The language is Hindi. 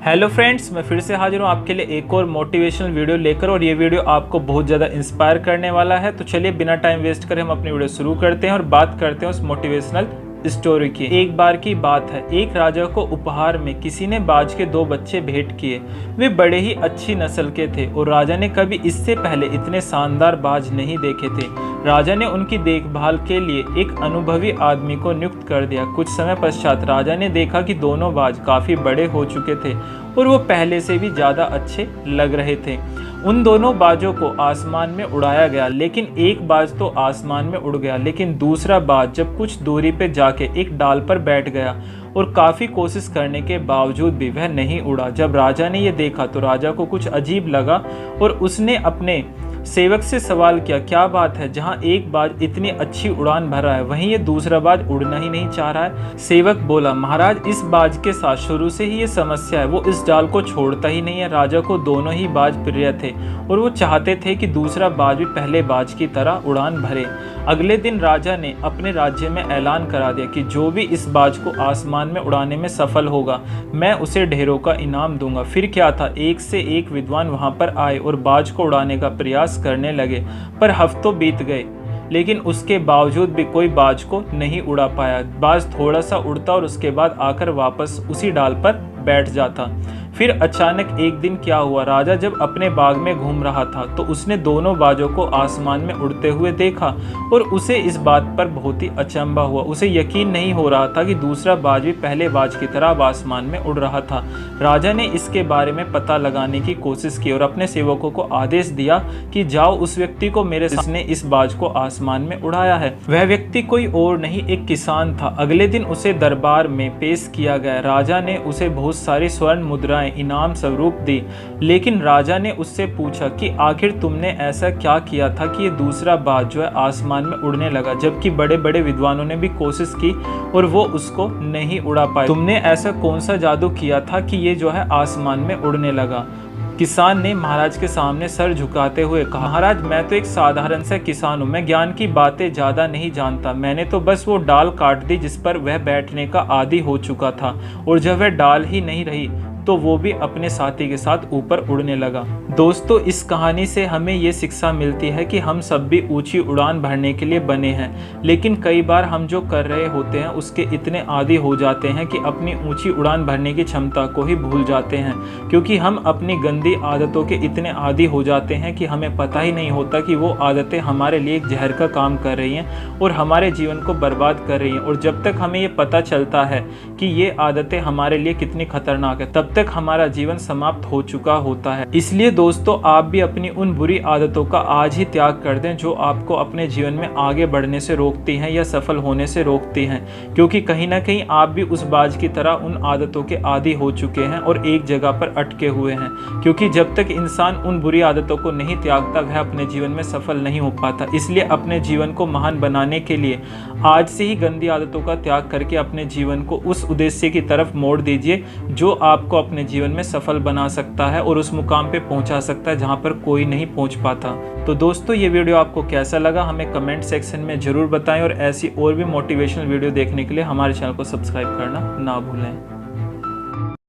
हेलो फ्रेंड्स, मैं फिर से हाजिर हूँ आपके लिए एक और मोटिवेशनल वीडियो लेकर। और ये वीडियो आपको बहुत ज़्यादा इंस्पायर करने वाला है। तो चलिए बिना टाइम वेस्ट करे हम अपनी वीडियो शुरू करते हैं और बात करते हैं उस मोटिवेशनल स्टोरी की। एक बार की बात है, एक राजा को उपहार में किसी ने बाज के 2 बच्चे भेंट किए। वे बड़े ही अच्छी नस्ल के थे और राजा ने कभी इससे पहले इतने शानदार बाज नहीं देखे थे। राजा ने उनकी देखभाल के लिए एक अनुभवी आदमी को नियुक्त कर दिया। कुछ समय पश्चात राजा ने देखा कि दोनों बाज काफी बड़े हो चुके थे और वो पहले से भी ज्यादा अच्छे लग रहे थे। उन दोनों बाजों को आसमान में उड़ाया गया, लेकिन एक बाज तो आसमान में उड़ गया, लेकिन दूसरा बाज जब कुछ दूरी पे जाके एक डाल पर बैठ गया और काफी कोशिश करने के बावजूद भी वह नहीं उड़ा। जब राजा ने यह देखा तो राजा को कुछ अजीब लगा और उसने अपने सेवक से सवाल किया, क्या बात है, जहां एक बाज इतनी अच्छी उड़ान भर रहा है वहीं ये दूसरा बाज उड़ना ही नहीं चाह रहा है। सेवक बोला, महाराज, इस बाज के साथ शुरू से ही ये समस्या है, वो इस डाल को छोड़ता ही नहीं है। राजा को दोनों ही बाज प्रिय थे और वो चाहते थे कि दूसरा बाज भी पहले बाज की तरह उड़ान भरे। अगले दिन राजा ने अपने राज्य में ऐलान करा दिया कि जो भी इस बाज को आसमान में उड़ाने में सफल होगा मैं उसे ढेरों का इनाम दूंगा। फिर क्या था, एक से एक विद्वान वहां पर आए और बाज को उड़ाने का प्रयास करने लगे, पर हफ्तों बीत गए लेकिन उसके बावजूद भी कोई बाज को नहीं उड़ा पाया। बाज थोड़ा सा उड़ता और उसके बाद आकर वापस उसी डाल पर बैठ जाता। फिर अचानक एक दिन क्या हुआ, राजा जब अपने बाग में घूम रहा था तो उसने दोनों बाजों को आसमान में उड़ते हुए देखा और उसे इस बात पर बहुत ही अचंभा हुआ। उसे यकीन नहीं हो रहा था कि दूसरा बाज भी पहले बाज की तरह आसमान में उड़ रहा था। राजा ने इसके बारे में पता लगाने की कोशिश की और अपने सेवकों को आदेश दिया कि जाओ उस व्यक्ति को मेरे सामने इस बाज को आसमान में उड़ाया है। वह व्यक्ति कोई और नहीं, एक किसान था। अगले दिन उसे दरबार में पेश किया गया। राजा ने उसे बहुत सारी स्वर्ण मुद्राएं इनाम स्वरूप दी, लेकिन राजा ने उससे पूछा कि आखिर तुमने ऐसा क्या किया था कि ये दूसरा बाज जो है आसमान में उड़ने लगा, जबकि बड़े बड़े विद्वानों ने भी कोशिश की और वो उसको नहीं उड़ा पाए। तुमने ऐसा कौन सा जादू किया था कि ये जो है आसमान में उड़ने लगा? किसान ने महाराज के सामने सर झुकाते हुए कहा, महाराज, मैं तो एक साधारण सा किसान हूँ, मैं ज्ञान की बातें ज्यादा नहीं जानता। मैंने तो बस वो डाल काट दी जिस पर वह बैठने का आदी हो चुका था, और जब वह डाल ही नहीं रही तो वो भी अपने साथी के साथ ऊपर उड़ने लगा। दोस्तों, इस कहानी से हमें ये शिक्षा मिलती है कि हम सब भी ऊंची उड़ान भरने के लिए बने हैं, लेकिन कई बार हम जो कर रहे होते हैं उसके इतने आदी हो जाते हैं कि अपनी ऊंची उड़ान भरने की क्षमता को ही भूल जाते हैं, क्योंकि हम अपनी गंदी आदतों के इतने आदी हो जाते हैं कि हमें पता ही नहीं होता कि वो आदतें हमारे लिए एक जहर का काम कर रही हैं और हमारे जीवन को बर्बाद कर रही हैं। और जब तक हमें ये पता चलता है कि ये आदतें हमारे लिए कितनी खतरनाक है, तब तक हमारा जीवन समाप्त हो चुका होता है। इसलिए दोस्तों, आप भी अपनी उन बुरी आदतों का आज ही त्याग कर दें जो आपको अपने जीवन में आगे बढ़ने से रोकती हैं या सफल होने से रोकती हैं, क्योंकि कहीं ना कहीं आप भी उस बाज की तरह उन आदतों के आदी हो चुके हैं और एक जगह पर अटके हुए हैं। क्योंकि जब तक इंसान उन बुरी आदतों को नहीं त्यागता वह अपने जीवन में सफल नहीं हो पाता। इसलिए अपने जीवन को महान बनाने के लिए आज से ही गंदी आदतों का त्याग करके अपने जीवन को उस उद्देश्य की तरफ मोड़ दीजिए जो आपको अपने जीवन में सफल बना सकता है और उस मुकाम पे पहुंचा सकता है जहां पर कोई नहीं पहुंच पाता। तो दोस्तों, ये वीडियो आपको कैसा लगा हमें कमेंट सेक्शन में जरूर बताएं और ऐसी और भी मोटिवेशनल वीडियो देखने के लिए हमारे चैनल को सब्सक्राइब करना ना भूलें।